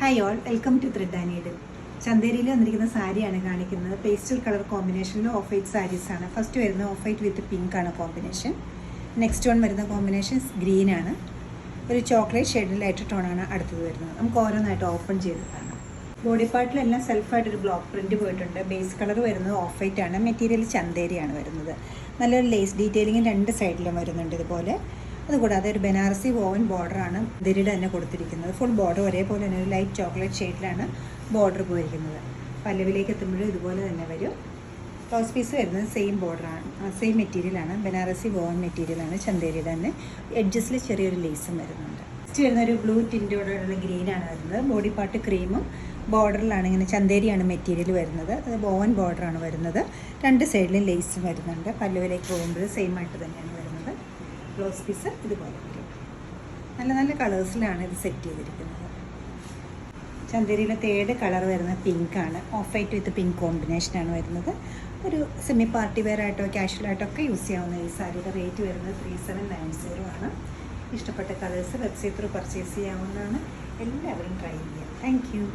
Hi all, welcome to thread and needle. ചന്തേരിയിൽ വന്നിരിക്കുന്ന സാരിയാണ് കാണിക്കുന്നത്. പേസ്റ്റൽ കളർ കോമ്പിനേഷനിൽ ഓഫ് വൈറ്റ് സാരീസാണ്. ഫസ്റ്റ് വരുന്ന ഓഫ് വൈറ്റ് വിത്ത് പിങ്ക് ആണ് കോമ്പിനേഷൻ. നെക്സ്റ്റ് വൺ വരുന്ന കോമ്പിനേഷൻ ഗ്രീൻ ആണ്. ഒരു ചോക്ലേറ്റ് ഷെയ്ഡിൽ ലൈറ്റർ ടോണാണ് അടുത്തത് വരുന്നത്. നമുക്ക് ഓരോന്നായിട്ട് ഓപ്പൺ ചെയ്ത് കാണാം. ബോഡി പാർട്ടിലെല്ലാം സെൽഫായിട്ടൊരു ബ്ലോക്ക് പ്രിൻറ്റ് പോയിട്ടുണ്ട്. ബേസ് കളർ വരുന്നത് ഓഫ് വൈറ്റ് ആണ്. മെറ്റീരിയൽ ചന്തേരിയാണ് വരുന്നത്. നല്ലൊരു ലേസ് ഡീറ്റെയിലിംഗ് രണ്ട് സൈഡിലും വരുന്നുണ്ട് ഇതുപോലെ. അതുകൂടാതെ ഒരു ബനാറസി വോവൻ ബോർഡറാണ് ദരിയുടെ തന്നെ കൊടുത്തിരിക്കുന്നത്. ഫുൾ ബോർഡർ ഒരേപോലെ തന്നെ ഒരു ലൈറ്റ് ചോക്ലേറ്റ് ഷെയ്ഡിലാണ് ബോർഡർ പോയിരിക്കുന്നത്. പല്ലവിലേക്ക് എത്തുമ്പോഴും ഇതുപോലെ തന്നെ വരും. ബ്ലൗസ് പീസ് വരുന്നത് സെയിം ബോർഡറാണ്, സെയിം മെറ്റീരിയലാണ്. ബനാറസി വോവൻ മെറ്റീരിയലാണ് ചന്തേരിയുടെ തന്നെ. എഡ്ജസിൽ ചെറിയൊരു ലേസും വരുന്നുണ്ട്. നെക്സ്റ്റ് വരുന്ന ഒരു ബ്ലൂ ടിൻറ്റോടുള്ള ഗ്രീനാണ് വരുന്നത്. ബോഡി പാർട്ട് ക്രീമും ബോർഡറിലാണ് ഇങ്ങനെ ചന്തേരിയാണ് മെറ്റീരിയൽ വരുന്നത്. അത് വോവൻ ബോർഡറാണ് വരുന്നത്. രണ്ട് സൈഡിലും ലേസും വരുന്നുണ്ട്. പല്ലവിലേക്ക് പോകുമ്പോൾ സെയിം ആയിട്ട് തന്നെയാണ് വരുന്നത്. ബ്ലൗസ് പീസ് ഇതുപോലെ വരും. നല്ല നല്ല കളേഴ്സിലാണ് ഇത് സെറ്റ് ചെയ്തിരിക്കുന്നത്. ചന്തേരിയിലെ തേർഡ് കളർ വരുന്നത് പിങ്ക് ആണ്. ഓഫ് വൈറ്റ് വിത്ത് പിങ്ക് കോമ്പിനേഷനാണ് വരുന്നത്. ഒരു സെമി പാർട്ടി വെയർ ആയിട്ടോ കാഷ്വൽ ആയിട്ടോ ഒക്കെ യൂസ് ചെയ്യാവുന്ന ഈ സാരിയുടെ റേറ്റ് വരുന്നത് 3790 ആണ്. ഇഷ്ടപ്പെട്ട കളേഴ്സ് വെബ്സൈറ്റ് ത്രൂ പർച്ചേസ് ചെയ്യാവുന്നതാണ്. എല്ലാവരും ട്രൈ ചെയ്യാം. Thank you.